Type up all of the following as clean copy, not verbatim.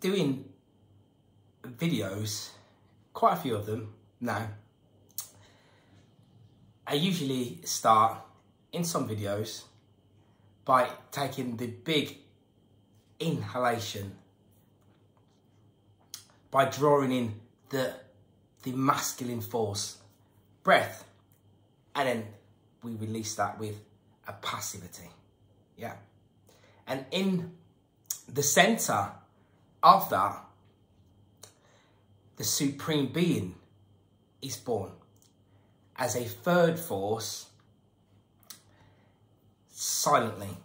doing videos, quite a few of them now, I usually start in some videos by taking the big inhalation, by drawing in the masculine force, breath, and then we release that with a passivity, yeah. And in the center of that, the Supreme Being is born as a third force, silently,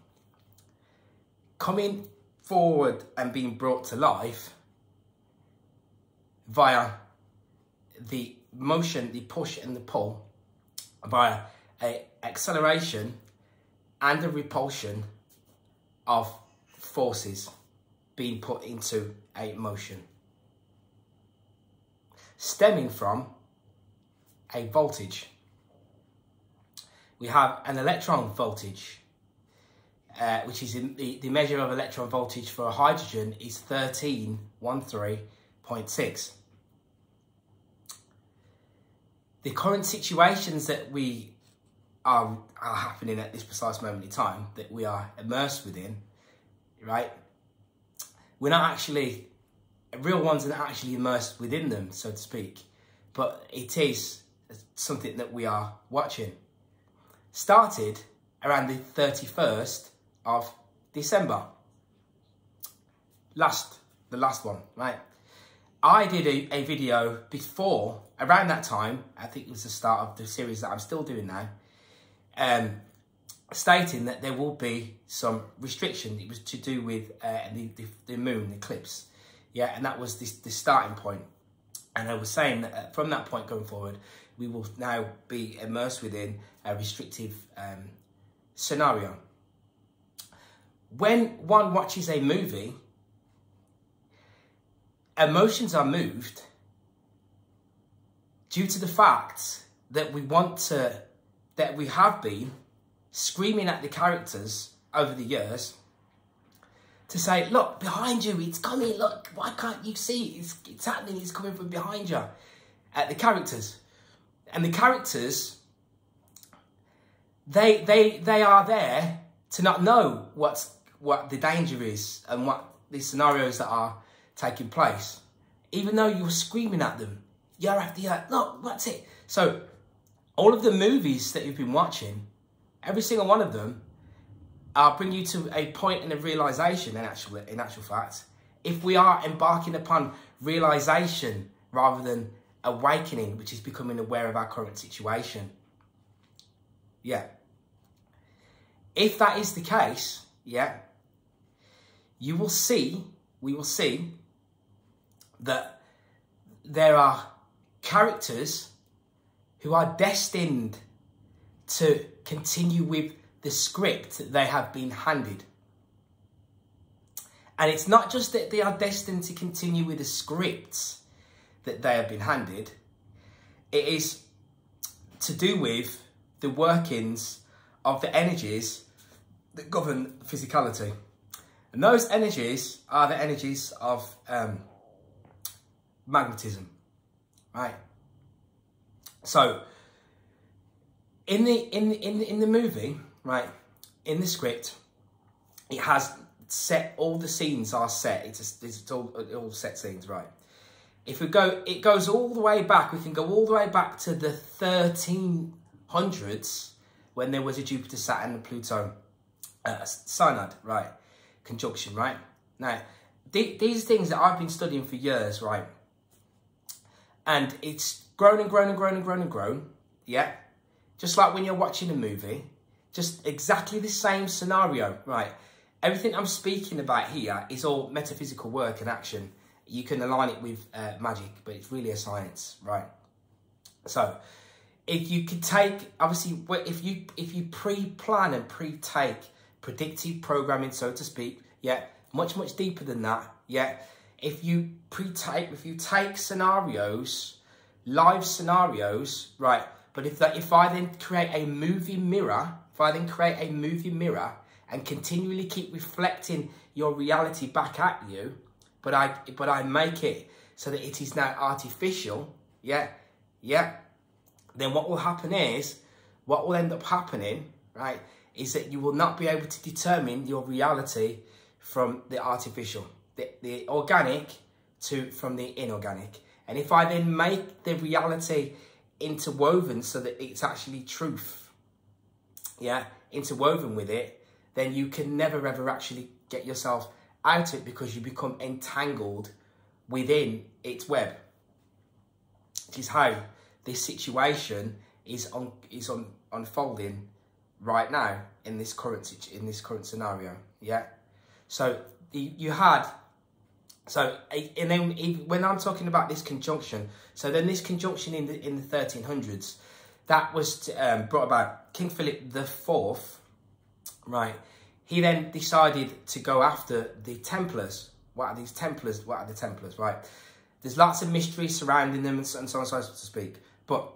coming forward and being brought to life via the motion, the push and the pull, via an acceleration and a repulsion of forces being put into a motion, stemming from a voltage. We have an electron voltage, which is in the measure of electron voltage for a hydrogen is 1313.6. The current situations that we are happening at this precise moment in time, that we are immersed within, right? We're not actually, real ones are not actually immersed within them, so to speak, but it is something that we are watching. Started around the 31st of December. The last one, right? I did a video before, around that time, I think it was the start of the series that I'm still doing now, stating that there will be some restriction. It was to do with the moon eclipse, yeah, and that was the starting point. And I was saying that from that point going forward, we will now be immersed within a restrictive scenario. When one watches a movie, emotions are moved due to the fact that we have been screaming at the characters over the years to say, look, behind you, it's coming, look, why can't you see? It's happening, it's coming from behind you. At the characters. And the characters, they are there to not know what the danger is and what the scenarios that are taking place. Even though you're screaming at them, year after year, look, what's it? So all of the movies that you've been watching, every single one of them, bring you to a point in a realization, in actual fact, if we are embarking upon realization rather than awakening, which is becoming aware of our current situation. Yeah. If that is the case, yeah, we will see that there are characters who are destined to continue with the script that they have been handed. And it's not just that they are destined to continue with the scripts that they have been handed. It is to do with the workings of the energies that govern physicality. And those energies are the energies of magnetism, right? So in the movie, right, in the script, it has set, all the scenes are set. It's all set scenes, right? If we go, it goes all the way back. We can go all the way back to the 1300s when there was a Jupiter, Saturn, and Pluto synod, right? Conjunction, right? Now, these things that I've been studying for years, right? And it's grown and grown and grown and grown and grown, yeah? Just like when you're watching a movie, just exactly the same scenario, right? Everything I'm speaking about here is all metaphysical work and action. You can align it with magic, but it's really a science, right? So, if you could take, obviously, if you pre-plan and pre-take predictive programming, so to speak, yeah, much deeper than that, yeah. If you take scenarios, live scenarios, right? But if I then create a movie mirror, and continually keep reflecting your reality back at you, but I make it so that it is now artificial, yeah, then what will happen is, what will end up happening, right, is that you will not be able to determine your reality from the artificial, the organic from the inorganic. And if I then make the reality interwoven so that it's actually truth, yeah, interwoven with it, then you can never ever actually get yourself out of it, because you become entangled within its web. Which is how this situation is unfolding right now in this current scenario. Yeah. So and then when I'm talking about this conjunction, so then this conjunction in the 1300s, that was brought about King Philip IV, right? He then decided to go after the Templars. What are these Templars? What are the Templars, right? There's lots of mystery surrounding them and so on, so to speak. But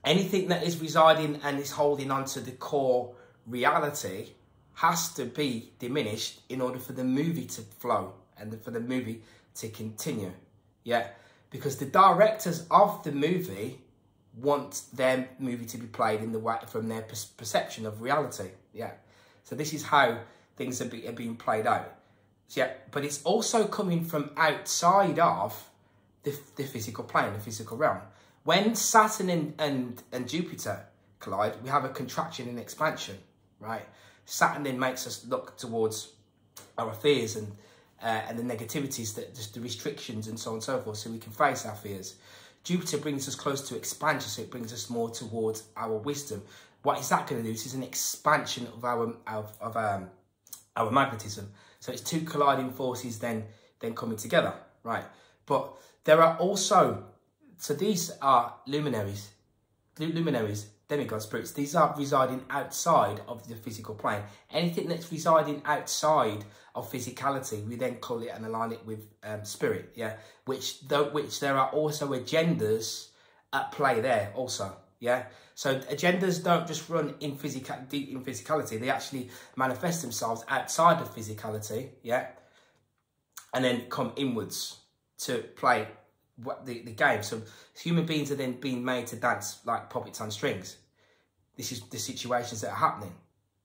anything that is residing and is holding on to the core reality has to be diminished in order for the movie to flow and for the movie to continue. Yeah, because the directors of the movie want their movie to be played in the way from their perception of reality. Yeah, so this is how things are being played out. Yeah, but it's also coming from outside of the physical plane, the physical realm. When Saturn and Jupiter collide, we have a contraction and expansion, right? Saturn then makes us look towards our fears and the negativities, that just the restrictions and so on and so forth, so we can face our fears. Jupiter brings us close to expansion, so it brings us more towards our wisdom. What is that going to do? This is an expansion of our magnetism. So it's two colliding forces then coming together, right? But there are also, so these are luminaries, demigod spirits. These are residing outside of the physical plane. Anything that's residing outside of physicality, we then call it and align it with spirit, yeah. Which there are also agendas at play there also, yeah. So agendas don't just run in physicality; they actually manifest themselves outside of physicality, yeah, and then come inwards to play the game. So human beings are then being made to dance like puppets on strings. This is the situations that are happening,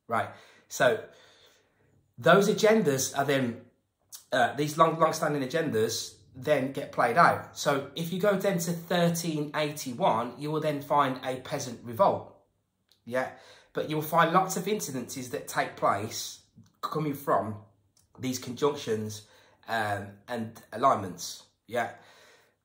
right? So those agendas are then, these long-standing agendas then get played out. So if you go then to 1381, you will then find a peasant revolt, yeah? But you will find lots of incidences that take place coming from these conjunctions and alignments, yeah?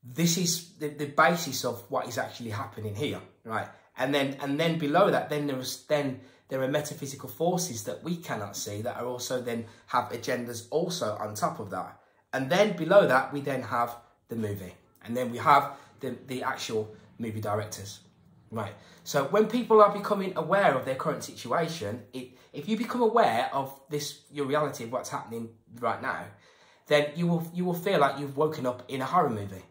This is the basis of what is actually happening here, right? And then below that, there are metaphysical forces that we cannot see that are also then have agendas also on top of that. And then below that, we then have the movie. And then we have the actual movie directors, right? So when people are becoming aware of their current situation, if you become aware of your reality of what's happening right now, then you will feel like you've woken up in a horror movie.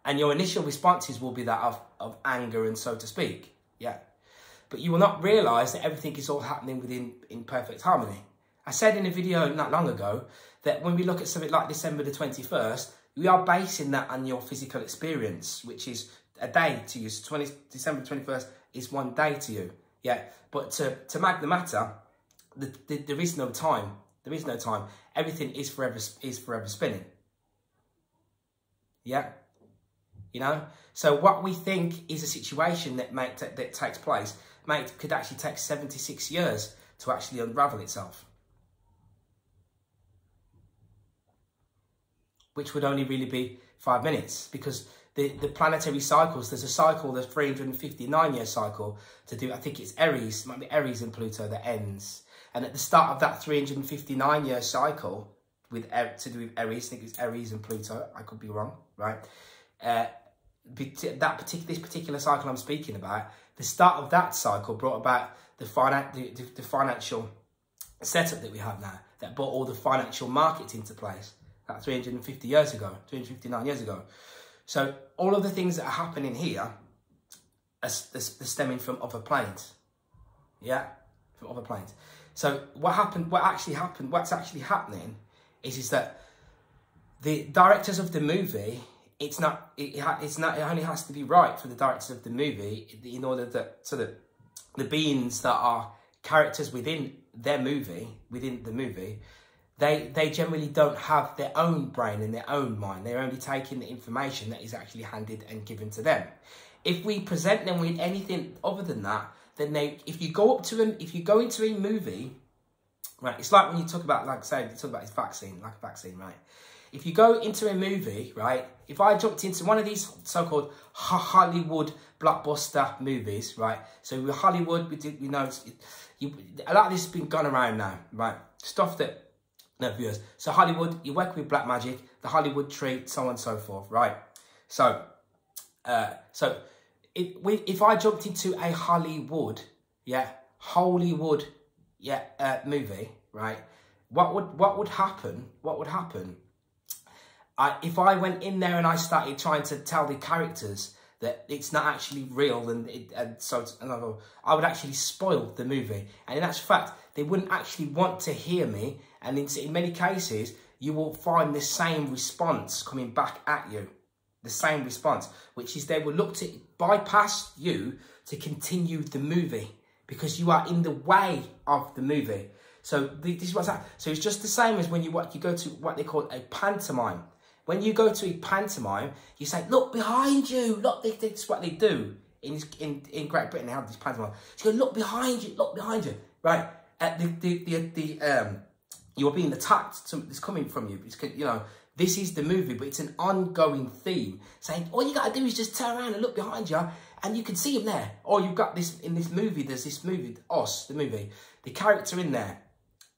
And your initial responses will be that of anger and so to speak, yeah. But you will not realise that everything is all happening in perfect harmony. I said in a video not long ago that when we look at something like December the 21st, we are basing that on your physical experience, which is a day to you. So December 21st is one day to you, yeah. But to make the matter, there is no time. There is no time. Everything is forever spinning, yeah. You know, so what we think is a situation that takes place could actually take 76 years to actually unravel itself, which would only really be 5 minutes, because the planetary cycles, there's a cycle, the 359-year cycle to do. I think it's Aries, it might be Aries and Pluto that ends, and at the start of that 359-year cycle to do with Aries, I think it's Aries and Pluto. I could be wrong, right? This particular cycle I'm speaking about, the start of that cycle brought about the financial setup that we have now, that brought all the financial markets into place. That 359 years ago. So all of the things that are happening here are stemming from other planes, yeah, from other planes. So what's actually happening is that the directors of the movie, it only has to be right for the directors of the movie in order that, so that the beings that are characters within their movie, within the movie, they generally don't have their own brain and their own mind. They're only taking the information that is actually handed and given to them. If we present them with anything other than that, then if you go into a movie, right, it's like when you talk about, like say, you talk about this vaccine, like a vaccine, right? If you go into a movie, right, if I jumped into one of these so-called Hollywood blockbuster movies, right, so with Hollywood, we know, a lot of this has been gone around now, right, stuff that, no viewers, so Hollywood, you work with black magic, the Hollywood tree, so on and so forth, right, so, if I jumped into a Hollywood movie, right, what would happen, if I went in there and I started trying to tell the characters that it's not actually real, I would actually spoil the movie. And in actual fact, they wouldn't actually want to hear me. And in many cases, you will find the same response coming back at you. The same response, which is they will look to bypass you to continue the movie because you are in the way of the movie. So this is what's happening. So it's just the same as when you go to what they call a pantomime. When you go to a pantomime, you say, look behind you. Look, that's what they do. In Great Britain, they have this pantomime. So you go, look behind you, right? You're being attacked. It's coming from you. It's, you know, this is the movie, but it's an ongoing theme. Saying, all you got to do is just turn around and look behind you, and you can see him there. Or you've got this, in this movie, there's this movie, the movie. The character in there,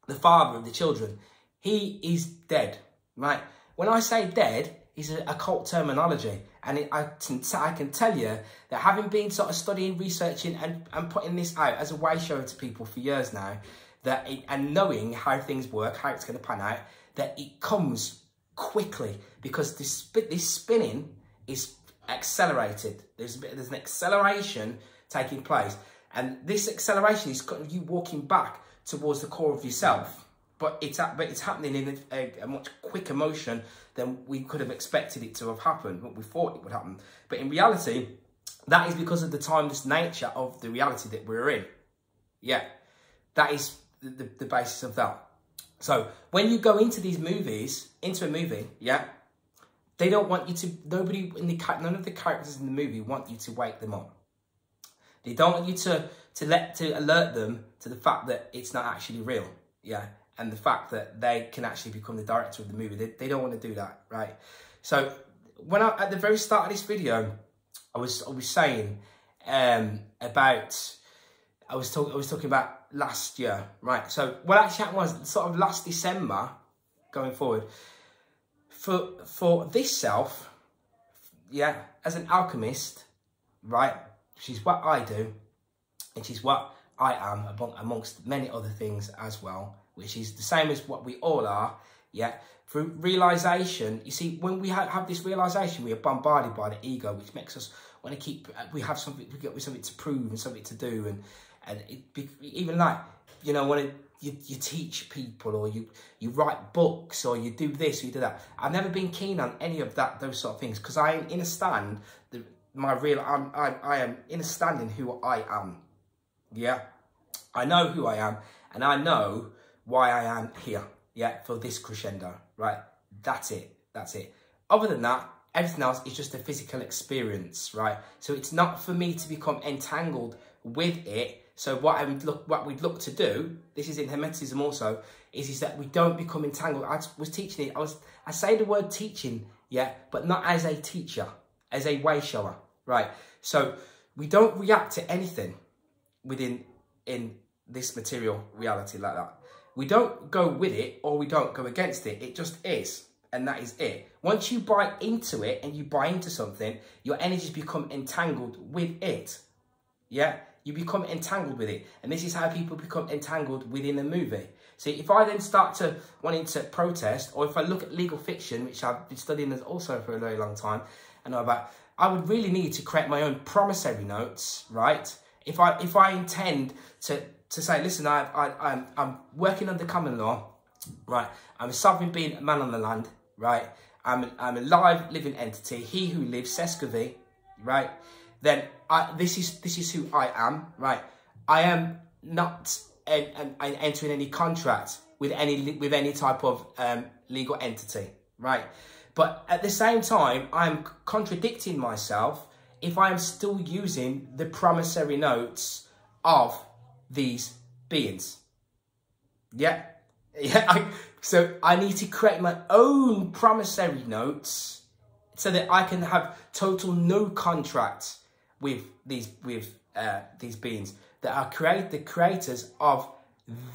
the father of the children, he is dead, right? When I say dead, it's an occult terminology. And I can tell you that having been sort of studying, researching and putting this out as a way show to people for years now, and knowing how things work, how it's going to pan out, that it comes quickly because this spinning is accelerated. There's an acceleration taking place. And this acceleration is you walking back towards the core of yourself. But it's happening in a much quicker motion than we could have expected it to have happened, what we thought it would happen. But in reality, that is because of the timeless nature of the reality that we're in. Yeah, that is the basis of that. So when you go into these movies, into a movie, yeah, they don't want you to, none of the characters in the movie want you to wake them up. They don't want you to alert them to the fact that it's not actually real, yeah. And the fact that they can actually become the director of the movie. They don't want to do that, right? So when at the very start of this video, I was saying about, I was talking about last year, right? So what actually happened was sort of last December, going forward, for this self, yeah, as an alchemist, right, which is what I do, which is what I am amongst many other things as well, which is the same as what we all are, yeah? Through realization, you see, when we have this realization, we are bombarded by the ego, which makes us want to keep, we have something, we get something to prove and something to do, and even like, you know, when you teach people, or you write books, or you do this, or you do that. I've never been keen on any of those sort of things, because I am in a stand, I am in a stand in who I am, yeah? I know who I am, and I know why I am here, yeah, for this crescendo, right? That's it. Other than that, everything else is just a physical experience, right? So it's not for me to become entangled with it. So what we'd look to do, this is in Hypnotism also, is that we don't become entangled. I was teaching it, I say the word teaching, yeah, but not as a teacher, as a way shower, right? So we don't react to anything in this material reality like that. We don't go with it or we don't go against it. It just is. And that is it. Once you buy into it and you buy into something, your energies become entangled with it. Yeah? You become entangled with it. And this is how people become entangled within a movie. See, if I then start to wanting to protest, or if I look at legal fiction, which I've been studying also for a very long time, I would really need to create my own promissory notes, right? If I intend to say, listen, I'm working under common law, right? I'm a sovereign being, a man on the land, right? I'm a live, living entity. He who lives, Sescovy, right? Then this is who I am, right? I am not entering any contract with any type of legal entity, right? But at the same time, I'm contradicting myself if I am still using the promissory notes of these beings. Yeah. So I need to create my own promissory notes so that I can have total no contract with these beings that are the creators of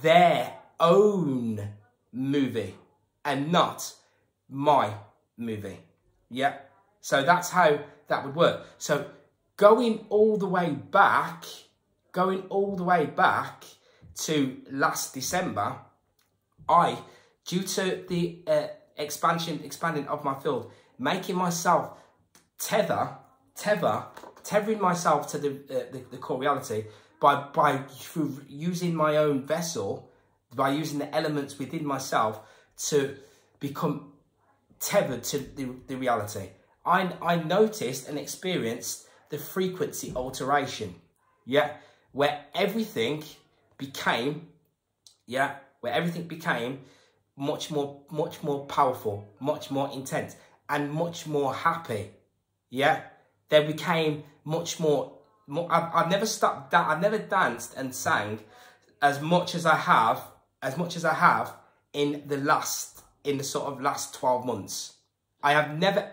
their own movie and not my movie. Yeah. So that's how that would work. So going all the way back to last December, due to the expanding of my field, making myself tethering myself to the core reality through using my own vessel, by using the elements within myself to become tethered to the reality. I noticed and experienced the frequency alteration, yeah, where everything became much more powerful, much more intense, and much more happy. Yeah, there became much more. I've never stopped. I've never danced and sang as much as I have in the sort of last 12 months. I've never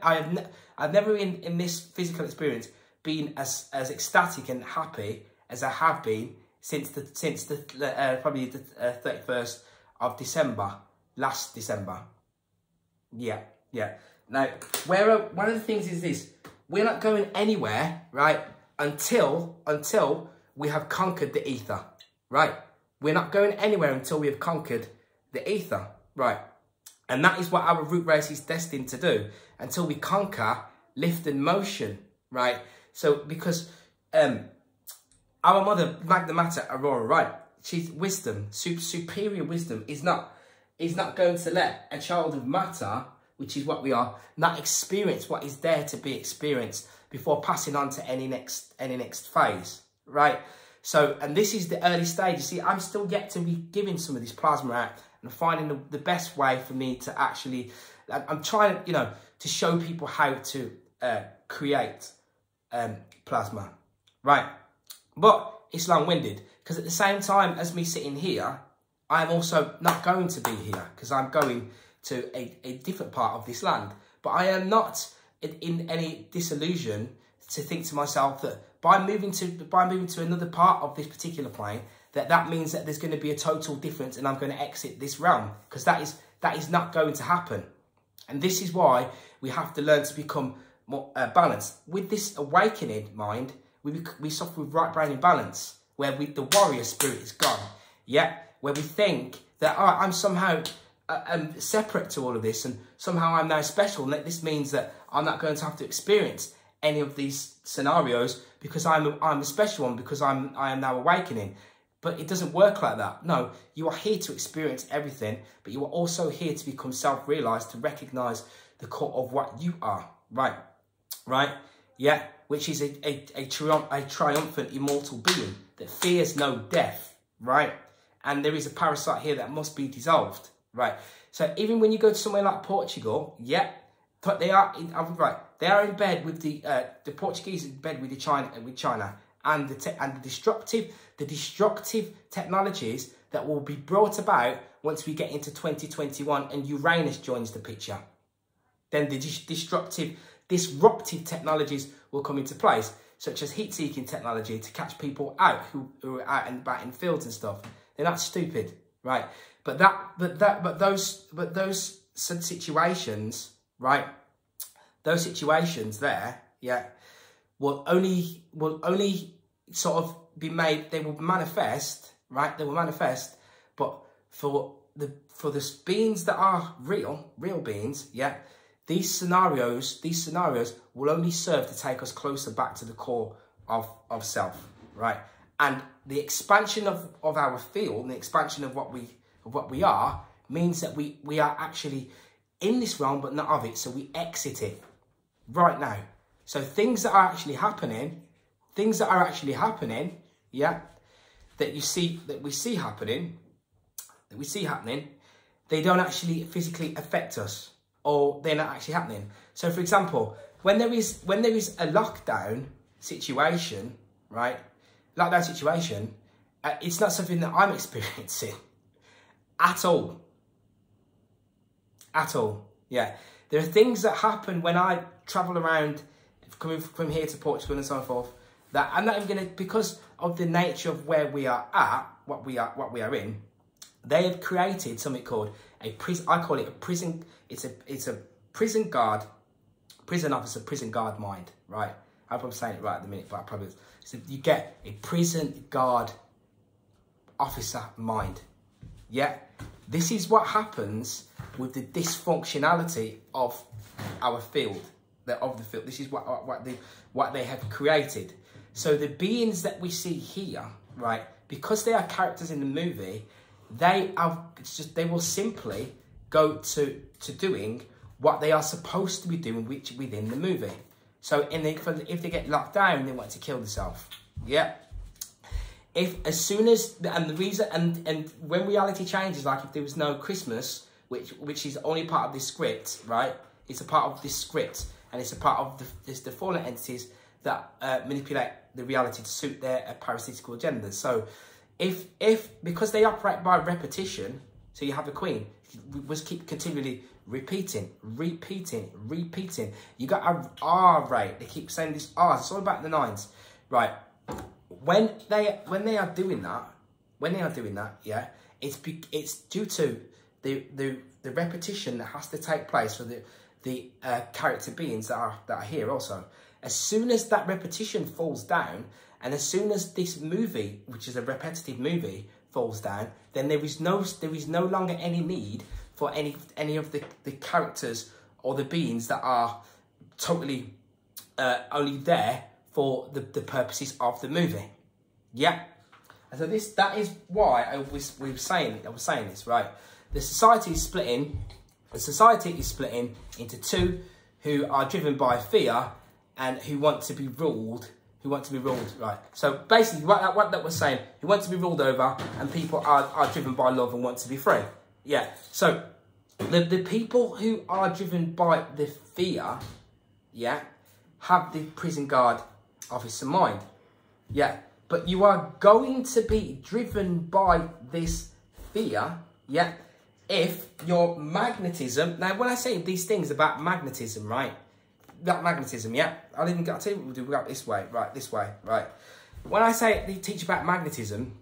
in this physical experience been as ecstatic and happy as I have been since probably the 31st of December, last December. Yeah. Now, one of the things is this: we're not going anywhere, right, until we have conquered the ether, right? We're not going anywhere until we have conquered the ether, right? And that is what our root race is destined to do, until we conquer lift and motion, right? So because our mother, Magna Mater Aurora, right? She's wisdom, superior wisdom is not going to let a child of matter, which is what we are, not experience what is there to be experienced before passing on to any next phase, right? So, and this is the early stage. You see, I'm still yet to be giving some of this plasma out and finding the best way for me to actually, I'm trying, to show people how to create plasma, right? But it's long-winded, because at the same time as me sitting here, I'm also not going to be here, because I'm going to a different part of this land. But I am not in any disillusion to think to myself that by moving to another part of this particular plane, that means that there's going to be a total difference and I'm going to exit this realm, because that is not going to happen. And this is why we have to learn to become more balanced. With this awakening mind, we suffer with right brain imbalance, where the warrior spirit is gone. Yeah, where we think that I'm somehow separate to all of this, and somehow I'm now special, and that this means that I'm not going to have to experience any of these scenarios because I'm a special one, because I am now awakening. But it doesn't work like that. No, you are here to experience everything, but you are also here to become self-realized, to recognize the core of what you are. Right? Yeah, which is a triumphant, immortal being that fears no death, right? And there is a parasite here that must be dissolved, right? So even when you go to somewhere like Portugal, yeah, but they are in bed with the Portuguese in bed with China, and the destructive technologies that will be brought about once we get into 2021 and Uranus joins the picture. Then the disruptive technologies will come into place, such as heat-seeking technology to catch people out who are out and about in fields and stuff. They're not stupid, right? But those situations, right? Those situations there, yeah, will only sort of be made. They will manifest, right? They will manifest, but for the beings that are real beings, yeah. These scenarios will only serve to take us closer back to the core of self, right? And the expansion of our field and the expansion of what we are means that we are actually in this realm, but not of it. So we exit it right now. So things that are actually happening, yeah, that we see happening, they don't actually physically affect us, or they're not actually happening. So for example, when there is a lockdown situation, right? It's not something that I'm experiencing at all. At all, yeah. There are things that happen when I travel around, coming from here to Portugal and so forth, that I'm not even going to, because of the nature of where we are at, what we are in, they have created something called a prison. I call it a prison. It's a prison guard, prison officer, prison guard mind, right? I hope I'm saying it right at the minute, but I probably. So you get a prison guard officer mind. Yeah, this is what happens with the dysfunctionality of our field, This is what they have created. So the beings that we see here, right, because they are characters in the movie, they will simply go to doing what they are supposed to be doing, which within the movie. So if they get locked down, they want to kill themselves. Yeah. And when reality changes, like if there was no Christmas, which is only part of this script, right? It's a part of this script, and it's a part of the fallen entities that manipulate the reality to suit their parasitical agendas. So because they operate by repetition, so you have a queen, was keep continually repeating. You got a R rate. They keep saying this R. It's all about the nines, right? When they are doing that, yeah, it's due to the repetition that has to take place for the character beings that are here also. As soon as that repetition falls down, and as soon as this movie, which is a repetitive movie, falls down, then there is no longer any need for any of the characters or the beings that are totally only there for the purposes of the movie. Yeah. And so that is why I was saying this, right? The society is splitting into two who are driven by fear and who want to be ruled. Right? So basically, what that was saying, who want to be ruled over, and people are driven by love and want to be free. Yeah. So the people who are driven by the fear, yeah, have the prison guard officer mind. Yeah. But you are going to be driven by this fear, yeah, if your magnetism... Now, when I say these things about magnetism, right? That magnetism, yeah? I'll tell you what we'll do. We'll go this way, right? When I say they teach about magnetism,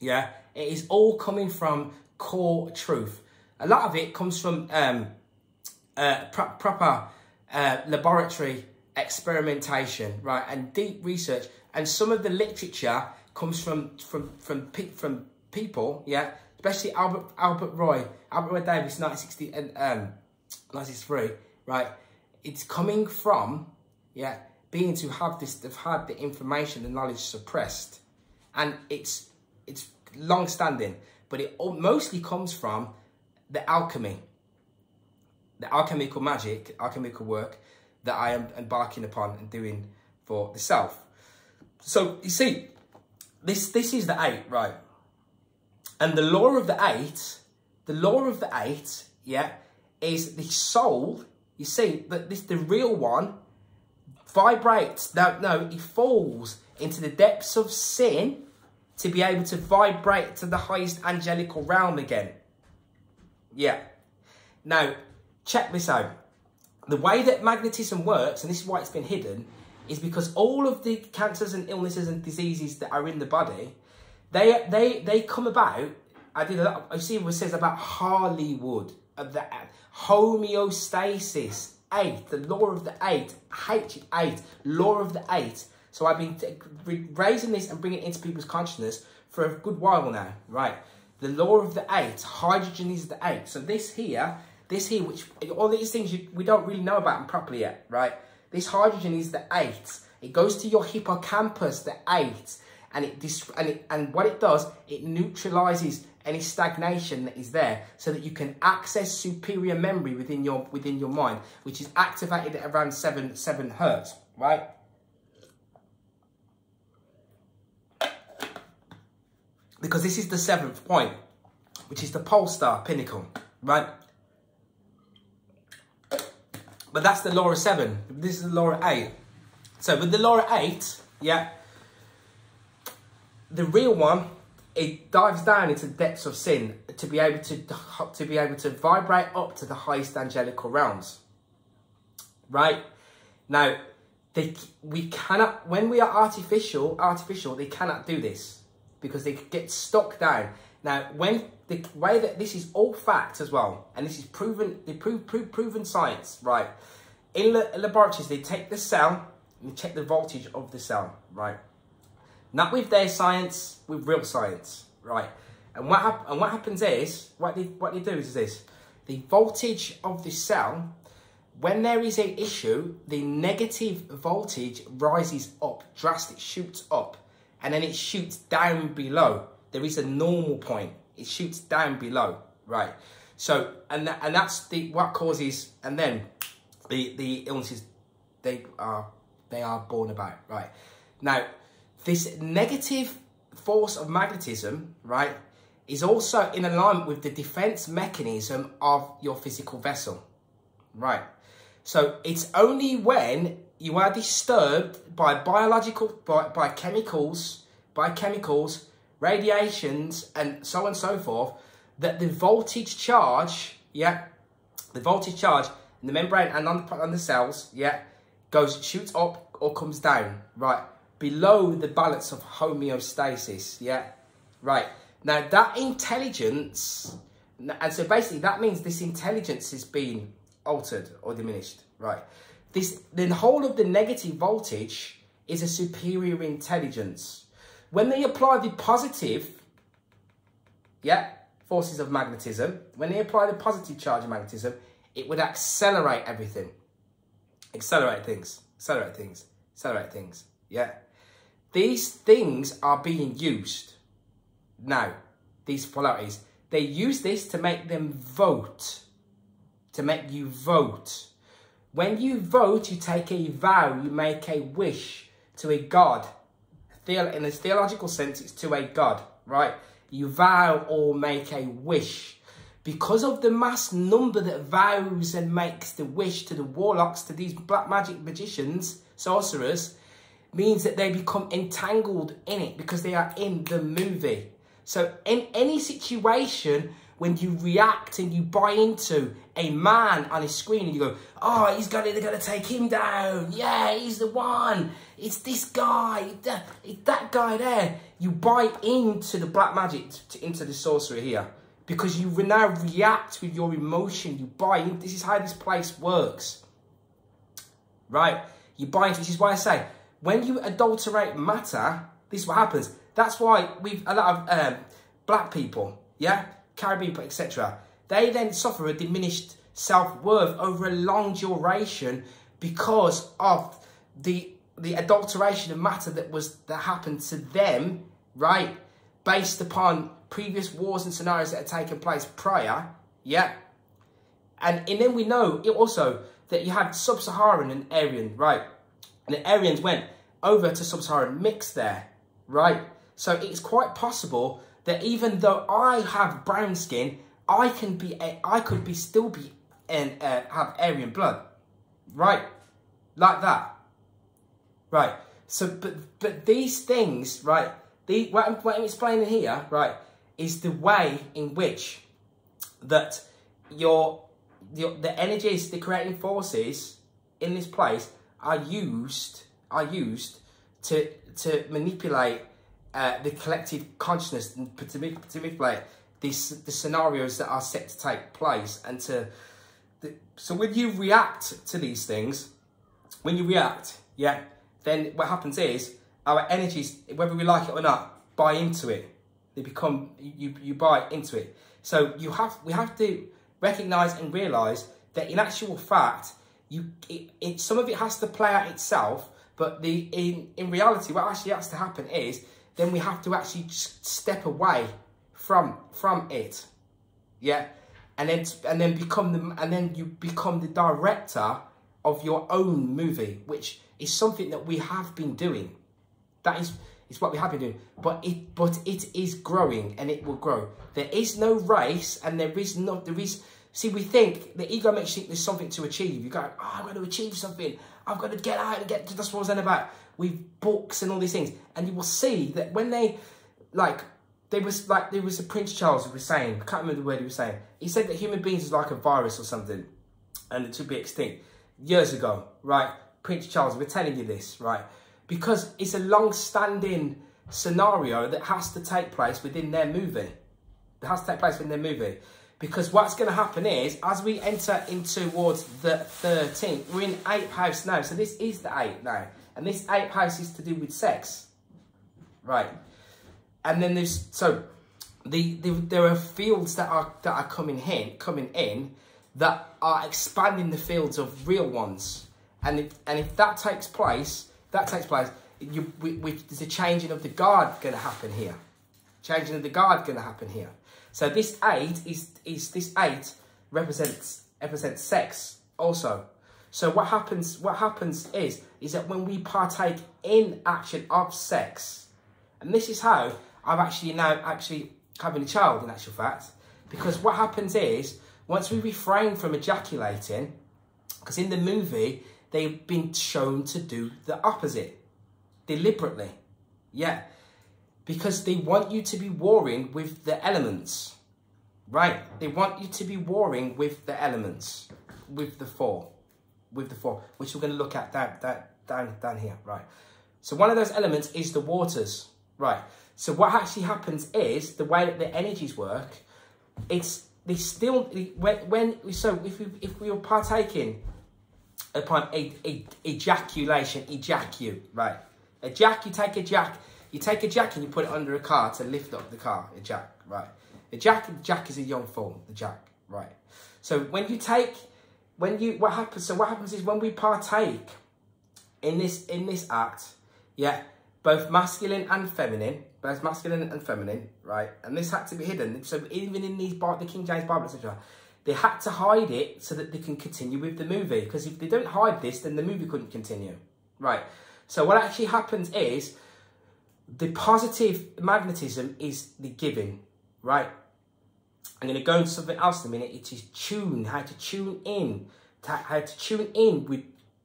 yeah, it is all coming from core truth. A lot of it comes from proper laboratory experimentation, right, and deep research. And some of the literature comes from people, yeah, especially Albert Roy Davis, 1960 and 1963, right. It's coming from, yeah, beings who have they've had the information, the knowledge suppressed, and it's long standing, but it mostly comes from the alchemy, the alchemical magic, alchemical work that I am embarking upon and doing for the self. So, you see, this is the 8, right? And the law of the 8, yeah, is the soul. You see, that the real one vibrates. No, it falls into the depths of sin to be able to vibrate to the highest angelical realm again. Yeah. Now, check this out. The way that magnetism works, and this is why it's been hidden, is because all of the cancers and illnesses and diseases that are in the body, they come about. I see what it says about Hollywood, of the homeostasis, 8, the law of the 8, H8, law of the 8. So I've been raising this and bringing it into people's consciousness for a good while now, right? The law of the 8, hydrogen is the 8. So this here, which all these things we don't really know about them properly yet, right? This hydrogen is the 8. It goes to your hippocampus, the 8. And what it does, it neutralizes any stagnation that is there, so that you can access superior memory within your mind, which is activated at around 7 hertz, right? Because this is the 7th point, which is the pole star pinnacle, right? But that's the law of 7. This is the law of 8. So with the law of 8, yeah, the real one, it dives down into the depths of sin to be able to vibrate up to the highest angelical realms. Right? Now, we cannot, when we are artificial, they cannot do this because they get stuck down. Now, when the way that this is all fact as well, and this is proven science, right? In laboratories, they take the cell and they check the voltage of the cell, right? Not with their science, with real science, right? And what happens is, what they do is this: the voltage of the cell, when there is an issue, the negative voltage rises up, drastic, shoots up, and then it shoots down below. There is a normal point. It shoots down below, right? So, and that's what causes, and then the illnesses they are born about, right? Now, this negative force of magnetism, right, is also in alignment with the defense mechanism of your physical vessel, right? So it's only when you are disturbed by by chemicals, radiations, and so on and so forth, that the voltage charge, yeah, the voltage charge in the membrane and on the cells, yeah, shoots up or comes down, right, below the balance of homeostasis, yeah, right. Now that intelligence, and so basically that means this intelligence is being altered or diminished, right. The whole of the negative voltage is a superior intelligence. When they apply the positive, yeah, forces of magnetism, when they apply the positive charge of magnetism, it would accelerate everything. Accelerate things, yeah. These things are being used now, these polarities. They use this to make them vote, to make you vote. When you vote, you take a vow, you make a wish to a god. In a theological sense, it's to a god, right? You vow or make a wish. Because of the mass number that vows and makes the wish to the warlocks, to these black magic magicians, sorcerers, means that they become entangled in it because they are in the movie. So in any situation, when you react and you buy into a man on a screen and you go, oh, they're going to take him down. Yeah, he's the one. It's this guy. It's that guy there. You buy into the black magic, into the sorcery here. Because you now react with your emotion. You buy in. This is how this place works. Right? You buy into. This is why I say, when you adulterate matter, this is what happens. That's why a lot of black people, yeah, Caribbean people, etc., they then suffer a diminished self-worth over a long duration because of the adulteration of matter that happened to them, right, based upon previous wars and scenarios that had taken place prior, yeah. And then we know also that you had sub-Saharan and Aryan, right? And the Aryans went over to sub-Saharan mixed there, right? So it's quite possible that even though I have brown skin, I could still have Aryan blood, right? Like that, right? So, but these things, right? What I'm explaining here, right, is the way in which that the energies, the creating forces in this place are used to manipulate the collective consciousness and to manipulate the scenarios that are set to take place. And so when you react to these things, yeah, then what happens is our energies, whether we like it or not, buy into it. They become, you buy into it. So we have to recognise and realise that in actual fact, some of it has to play out itself, but in reality, what actually has to happen is then we have to actually step away from it. Yeah. And then you become the director of your own movie, which is something that we have been doing. That is what we have been doing. But it is growing, and it will grow. There is no race, and there is. See, we think the ego makes you think there's something to achieve. You go, oh, I'm going to achieve something. I've got to get out and get. That's what I was saying about with books and all these things. And you will see that when there was a Prince Charles who was saying, I can't remember the word he was saying. He said that human beings is like a virus or something, and it should be extinct years ago, right? Prince Charles, we're telling you this, right? Because it's a long-standing scenario that has to take place within their movie. It has to take place within their movie. Because what's going to happen is, as we enter in towards the 13th, we're in 8th house now. So this is the 8th now. And this 8th house is to do with sex. Right. And then there's, so there are fields that are coming in that are expanding the fields of real ones. And if that takes place, there's a changing of the guard going to happen here. Changing of the guard going to happen here. So this 8 this 8 represents sex also. So what happens is that when we partake in action of sex, and this is how I'm actually having a child in actual fact, because what happens is once we refrain from ejaculating, because in the movie they've been shown to do the opposite deliberately, yeah. Because they want you to be warring with the elements, right? They want you to be warring with the elements, with the four, which we're going to look at down here, right? So one of those elements is the waters, right? So what actually happens is the way that the energies work. If we are partaking upon ejaculation, right? You take a jack and you put it under a car to lift up the car, a jack, right? A jack is a young form, the jack, right? So what happens is when we partake in this act, yeah, both masculine and feminine, right? And this had to be hidden. So even in the King James Bible, etc., they had to hide it so that they can continue with the movie. Because if they don't hide this, then the movie couldn't continue, right? So what actually happens is, the positive magnetism is the giving, right? I'm going to go into something else in a minute. It is how to tune in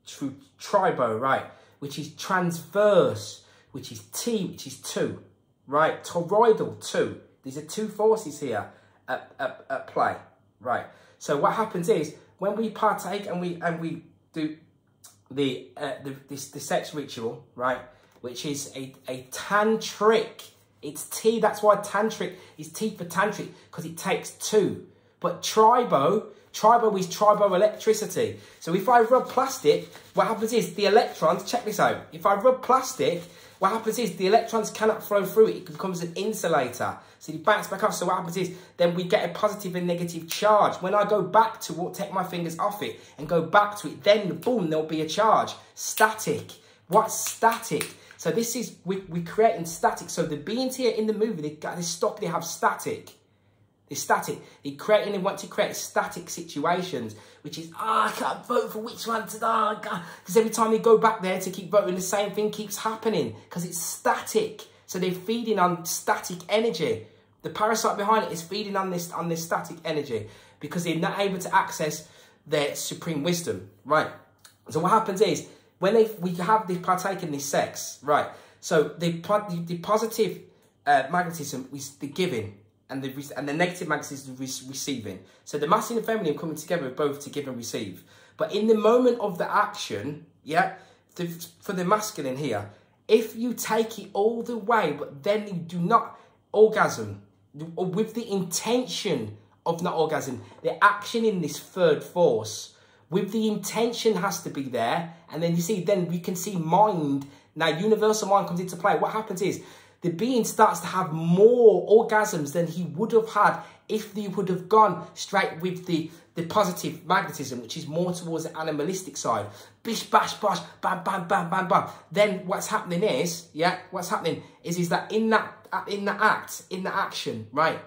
through tribo, right? Which is transverse, which is T, which is 2, right? Toroidal 2. These are two forces here at play, right? So what happens is when we partake and we do the sex ritual, right? Which is a tantric. It's T, that's why tantric is T for tantric, because it takes 2. But tribo is triboelectricity. So if I rub plastic, what happens is the electrons, check this out. If I rub plastic, what happens is the electrons cannot flow through it. It becomes an insulator. So you bounce back off. So what happens is then we get a positive and negative charge. When I go back to take my fingers off it and go back to it, then boom, there'll be a charge. Static. What's static? So this is, we're creating static. So the beings here in the movie, they have static. They're static. They want to create static situations, which is, I can't vote for which one today. Because every time they go back there to keep voting, the same thing keeps happening because it's static. So they're feeding on static energy. The parasite behind it is feeding on this static energy because they're not able to access their supreme wisdom, right? So what happens is, when we have the partake in this sex, right? So the positive magnetism is the giving, and the negative magnetism is receiving. So the masculine and feminine coming together both to give and receive. But in the moment of the action, yeah, for the masculine here, if you take it all the way, but then you do not orgasm, or with the intention of not orgasm, the action in this third force, with the intention has to be there. And then you see, then we can see mind. Now, universal mind comes into play. What happens is the being starts to have more orgasms than he would have had if he would have gone straight with the positive magnetism, which is more towards the animalistic side. Bish, bash, bosh, bam, bam, bam, bam, bam. Then what's happening is, is that in the action, right,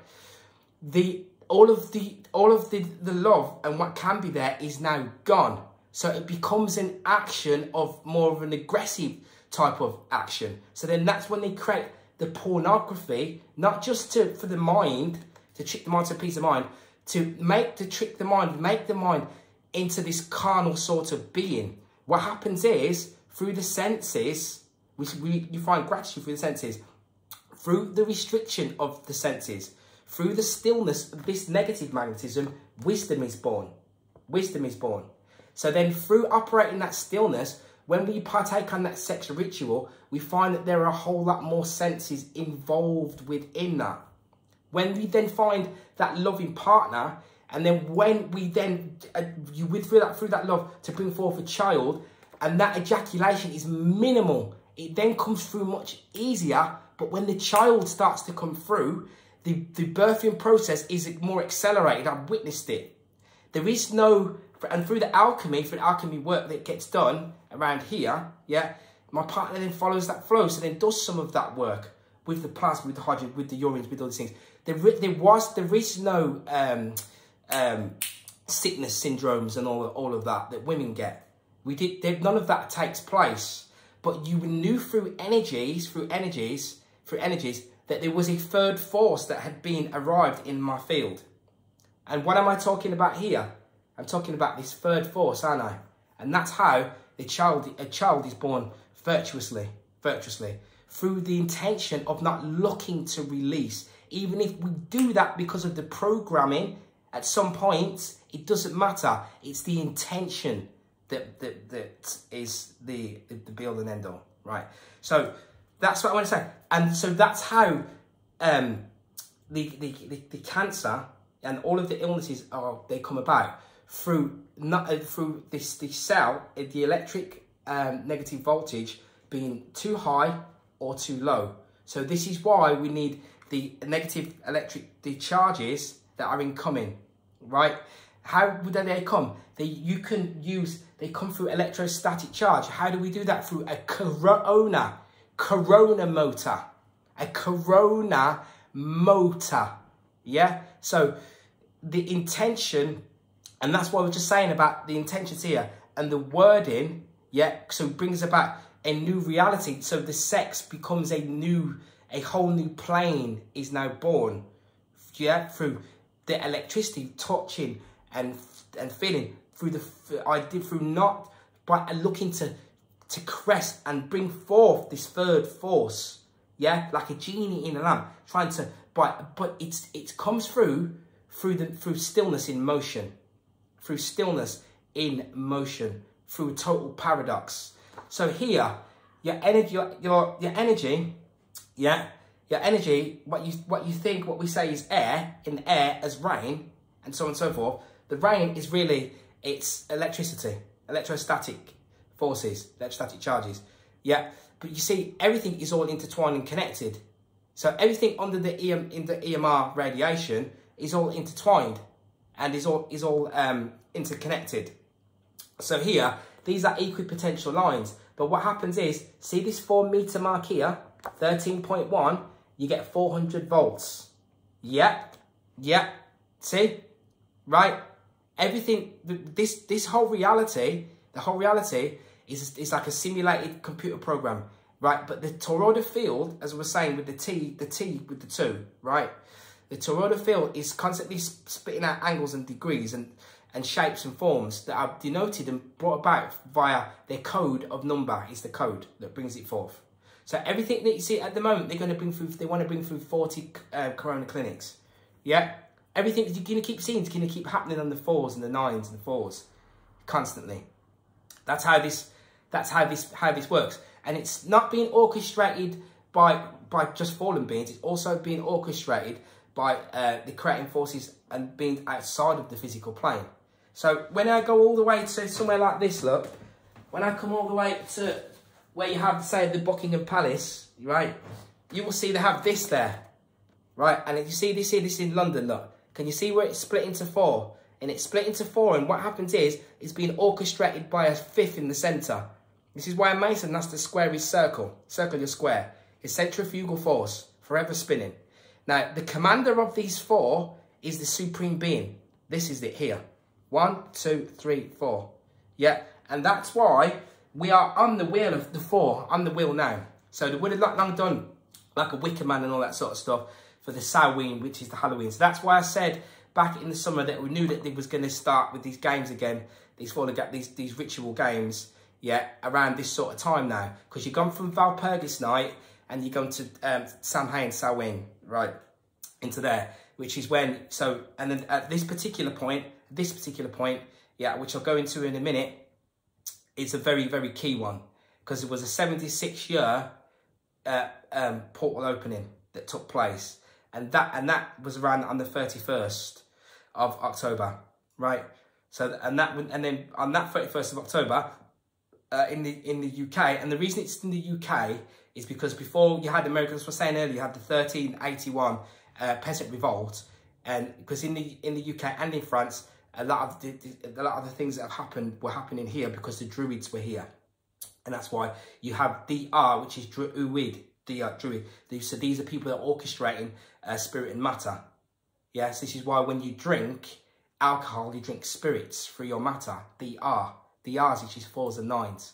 all of the love and what can be there is now gone. So it becomes an action of more of an aggressive type of action. So then that's when they create the pornography, not just for the mind, to trick the mind to a peace of mind, to make the mind into this carnal sort of being. What happens is, through the senses, you find gratitude through the senses, through the restriction of the senses, through the stillness of this negative magnetism, wisdom is born. Wisdom is born. So then through operating that stillness, when we partake on that sexual ritual, we find that there are a whole lot more senses involved within that. When we then find that loving partner, and then when we then, you withdraw that through that love to bring forth a child, and that ejaculation is minimal, it then comes through much easier. But when the child starts to come through, the birthing process is more accelerated. I've witnessed it. There is no, and through the alchemy work that gets done around here, my partner then follows that flow, so then does some of that work with the plasma, with the hydrogen, with the urines, with all these things. There is no sickness syndromes and all of that women get. None of that takes place. But you knew through energies, that there was a third force that had been arrived in my field. And what am I talking about here? I'm talking about this third force, aren't I? And that's how a child is born virtuously, through the intention of not looking to release. Even if we do that because of the programming, at some point, it doesn't matter. It's the intention that is the be all and end all, right? So that's what I want to say. And so that's how the cancer and all of the illnesses they come about through this cell, the electric negative voltage being too high or too low. So this is why we need the negative the charges that are incoming, right? How do they come? They come through electrostatic charge. How do we do that? Through a corona motor. A corona motor. Yeah? So the intention, and that's what we're just saying about the intentions here, and the wording, so it brings about a new reality. So the sex becomes a whole new plane is now born, through the electricity, touching and feeling, through not by looking to caress and bring forth this third force, like a genie in a lamp, trying to, but it comes through stillness in motion, through a total paradox. So here, your energy, what you think, what we say is air, in air as rain, and so on and so forth. The rain is really, it's electricity, electrostatic forces, electrostatic charges. But you see, everything is all intertwined and connected. So everything under the EMR radiation is all intertwined and is all interconnected. So here, these are equipotential lines. But what happens is, see this 4 meter mark here, 13.1, you get 400 volts. See? Right? Everything, this whole reality, the whole reality is like a simulated computer program, right? But the toroidal field, as I was saying with the T with the 2, right? The toroidal field is constantly spitting out angles and degrees and shapes and forms that are denoted and brought about via their code of number. Is the code that brings it forth. So everything that you see at the moment, they want to bring through 40 corona clinics. Everything that you're going to keep seeing is going to keep happening on the 4s and the 9s and the 4s constantly. That's how this works. And it's not being orchestrated by just fallen beings. It's also being orchestrated by the creating forces and being outside of the physical plane. So when I go all the way to somewhere like this, look, when I come all the way to where you have, say, the Buckingham Palace, right? you will see they have this there, right? And if you see this here, this is in London, look. Can you see where it's split into 4? And it's split into 4, and what happens is, it's being orchestrated by a 5th in the centre. This is why a Mason has to square his circle. Circle your square. It's centrifugal force, forever spinning. Now, the commander of these 4 is the supreme being. This is it here. 1, 2, 3, 4. Yeah, and that's why we are on the wheel of the 4, on the wheel now. So they would have long done like a Wicker Man and all that sort of stuff for the Samhain, which is the Halloween. So that's why I said back in the summer that we knew that they was going to start with these games again, these ritual games, yeah, around this sort of time now. Because you've gone from Walpurgis Night and you've gone to Samhain, right, into there, which is when, so, and then at this particular point, yeah, which I'll go into in a minute, it's a very, very key one. Because it was a 76-year portal opening that took place. And that was around on the 31st of October, right? So and then on that 31st of October, in the UK, and the reason it's in the UK is because before you had America, as I was saying earlier, you had the 1381 peasant revolt, and because in the UK and in France, a lot of the things that have happened were happening here because the Druids were here, and that's why you have DR, which is Druid. Druid. So these are people that are orchestrating spirit and matter. Yes, this is why when you drink alcohol, you drink spirits through your matter. DR. DRs, which is 4s and 9s.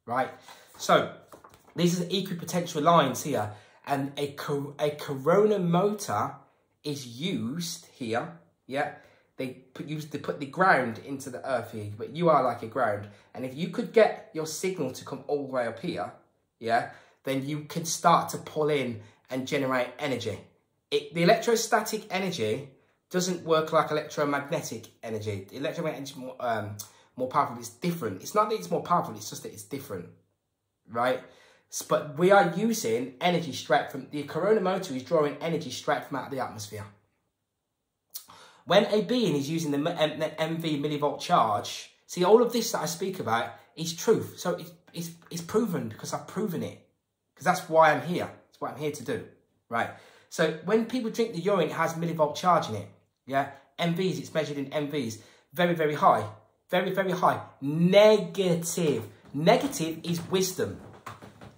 Right? So these are the equipotential lines here. And a corona motor is used here. Yeah. They put the ground into the earth here. But you are like a ground. And if you could get your signal to come all the way up here, yeah, then you can start to pull in and generate energy. The electrostatic energy doesn't work like electromagnetic energy. The electromagnetic is more powerful, it's different. It's not that it's more powerful, it's just that it's different, right? But we are using energy straight from, the corona motor is drawing energy straight from out of the atmosphere. When a being is using the MV millivolt charge, see, all of this that I speak about is truth. So it's proven because I've proven it. Because that's why I'm here. That's what I'm here to do, right? So when people drink the urine, it has millivolt charge in it, yeah? MVs, it's measured in MVs. Very, very high. Very, very high. Negative. Negative is wisdom,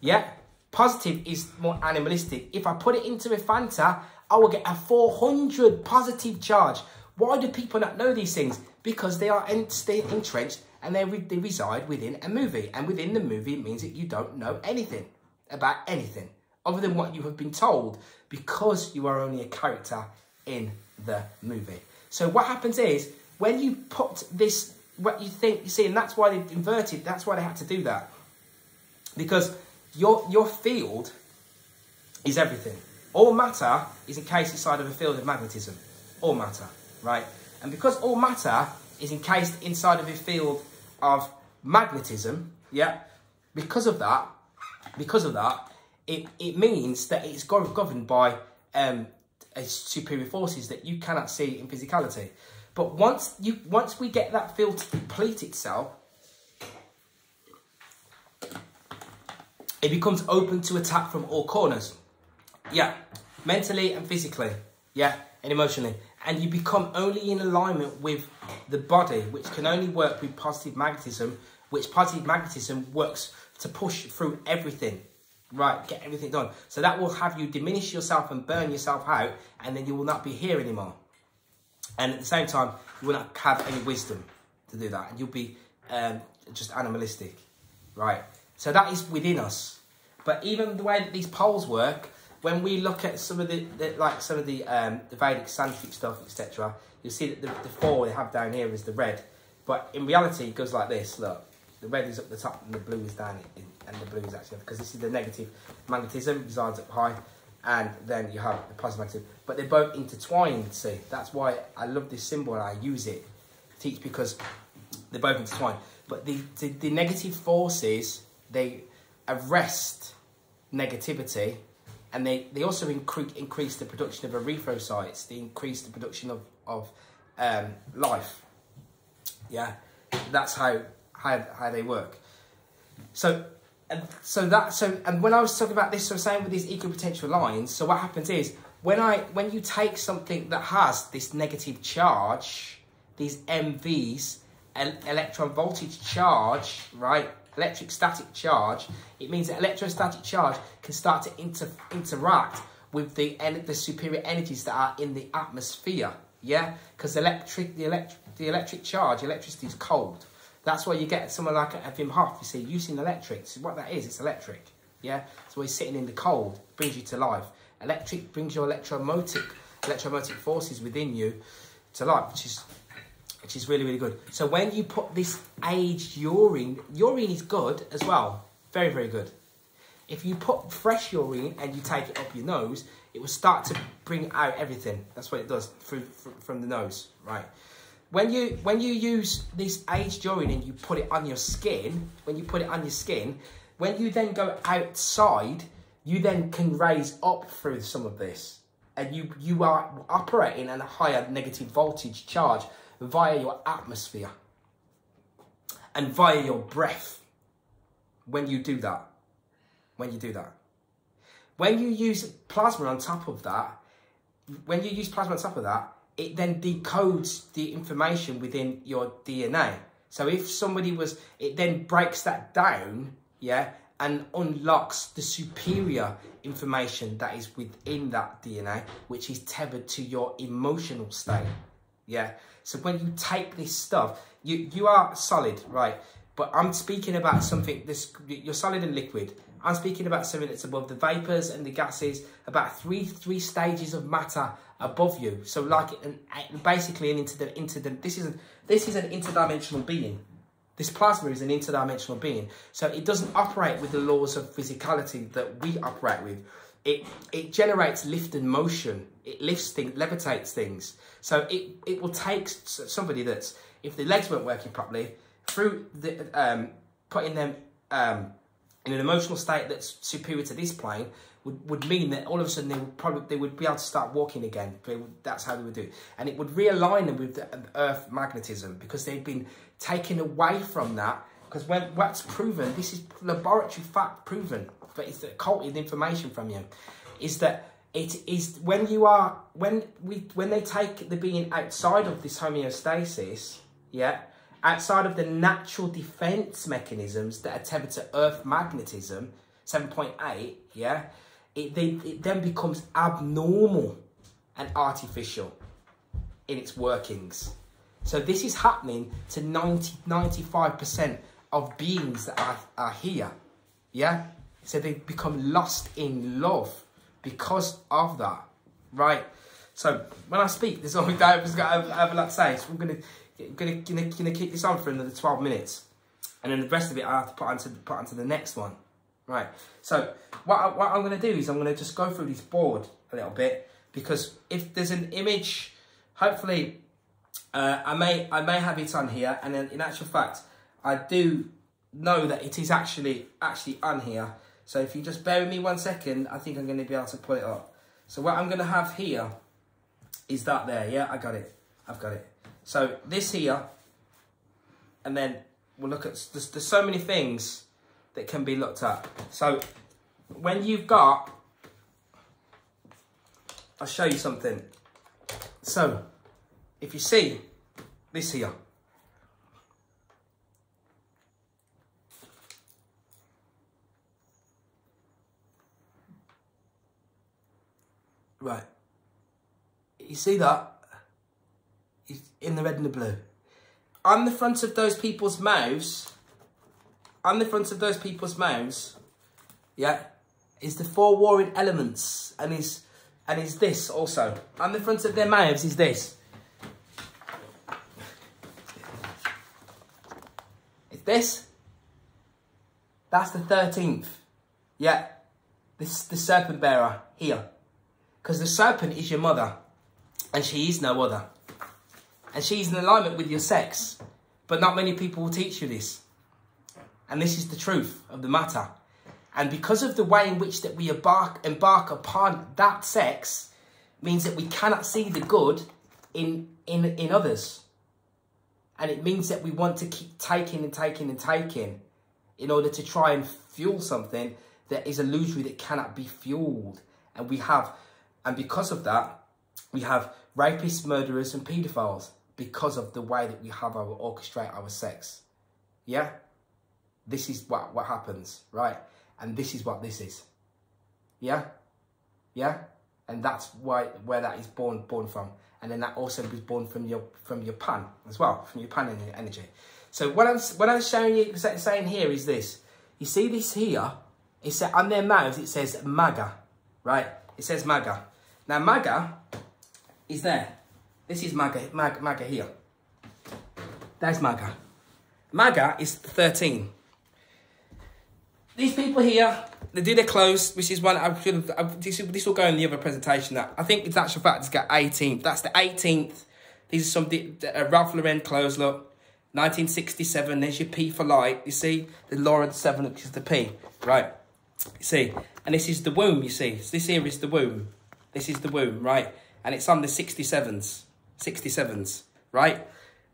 yeah? Positive is more animalistic. If I put it into a Fanta, I will get a 400 positive charge. Why do people not know these things? Because they are entrenched and they reside within a movie. And within the movie, it means that you don't know anything about anything other than what you have been told, because you are only a character in the movie. So what happens is, when you put this, what you think, you see, and that's why they've inverted, that's why they had to do that. Because your field is everything. All matter is encased inside of a field of magnetism. All matter, right? And because all matter is encased inside of a field of magnetism, yeah, because of that, it means that it's governed by superior forces that you cannot see in physicality. But once we get that field to deplete itself, it becomes open to attack from all corners. Yeah, mentally and physically, yeah, and emotionally. And you become only in alignment with the body, which can only work with positive magnetism, which positive magnetism works to push through everything, right, get everything done. So that will have you diminish yourself and burn yourself out, and then you will not be here anymore. And at the same time, you will not have any wisdom to do that, and you'll be just animalistic, right? So that is within us. But even the way that these poles work, when we look at some of the Vedic Sanskrit stuff, etc., you'll see that the 4 they have down here is the red. But in reality, it goes like this, look. The red is up the top and the blue is down, and the blue is actually, because this is the negative magnetism, resides up high, and then you have the positive magnetism. But they're both intertwined, see. That's why I love this symbol and I use it to teach, because they're both intertwined. But the negative forces, they arrest negativity, and they also increase the production of erythrocytes. They increase the production of life. Yeah, that's how they work. So and when I was talking about this, so saying with these equipotential lines, so what happens is when you take something that has this negative charge, these MVs, electron voltage charge, right? Electric static charge, it means that electrostatic charge can start to interact with the superior energies that are in the atmosphere, yeah? Because the electric charge, electricity is cold. That's why you get someone like a Wim Hof, you see, using electric. So what that is, it's electric, yeah? So he's sitting in the cold, brings you to life. Electric brings your electromotive forces within you to life, which is really, really good. So when you put this aged urine is good as well. Very, very good. If you put fresh urine and you take it up your nose, it will start to bring out everything. That's what it does from the nose, right? When you use this aged urine and you put it on your skin, when you then go outside, you then can raise up through some of this. And you are operating at a higher negative voltage charge via your atmosphere and via your breath when you do that. When you use plasma on top of that, it then decodes the information within your DNA. So if somebody it then breaks that down, yeah, and unlocks the superior information that is within that DNA, which is tethered to your emotional state, yeah. So when you take this stuff, you are solid, right? But I'm speaking about something, you're solid and liquid. I'm speaking about something that's above the vapors and the gases, about three stages of matter above you. So like basically this is an interdimensional being. This plasma is an interdimensional being. So it doesn't operate with the laws of physicality that we operate with. It generates lift and motion. It lifts things, levitates things. So it will take somebody that's, if the legs weren't working properly, through putting them in an emotional state that's superior to this plane would mean that all of a sudden they would be able to start walking again. That's how they would do it. And it would realign them with the Earth magnetism, because they've been taken away from that. Because what's proven, this is laboratory fact proven, but it's occulted information from you, is that it is when they take the being outside of this homeostasis, yeah, outside of the natural defense mechanisms that are tethered to Earth magnetism, 7.8, yeah, it then becomes abnormal and artificial in its workings. So this is happening to 95% of beings that are here, yeah? So they become lost in love because of that, right? So when I speak, there's always I have a lot to say. So I'm gonna keep this on for another 12 minutes, and then the rest of it I have to put onto the next one, right? So what I'm gonna do is I'm gonna just go through this board a little bit, because if there's an image, hopefully I may have it on here, and then in actual fact I do know that it is actually on here. So if you just bear with me 1 second, I think I'm going to be able to pull it up. So what I'm going to have here is that there. Yeah, I've got it. So this here, and then we'll look at, there's so many things that can be looked at. So when you've got, I'll show you something. So if you see this here, right, you see that? It's in the red and the blue. On the front of those people's mouths, yeah, is the 4 warring elements, and is this also. On the front of their mouths is this. It's this. That's the 13th. Yeah, this is the serpent bearer here. Because the serpent is your mother, and she is no other. And she's in alignment with your sex. But not many people will teach you this. And this is the truth of the matter. And because of the way in which that we embark upon that sex, means that we cannot see the good in others. And it means that we want to keep taking and taking and taking. in order to try and fuel something that is illusory, that cannot be fueled. And because of that, we have rapists, murderers and paedophiles, because of the way that we have orchestrate our sex. Yeah? This is what happens, right? And this is what this is. Yeah? Yeah? And that's where that is born from. And then that also was born from your pan as well, from your pan energy. So what I'm showing you, saying here is this. You see this here? It says on their mouths it says MAGA, right? It says MAGA. Now MAGA is there. This is MAGA here. That's MAGA. MAGA is 13. These people here, they do their clothes, which is one this will go in the other presentation. That I think it's actual fact it's got 18th. That's the 18th. These are some Ralph Lauren clothes. Look, 1967. There's your P for light. You see the law of the 7, which is the P, right? You see, and this is the womb. You see, so this here is the womb. This is the womb, right? And it's on the 67s, right?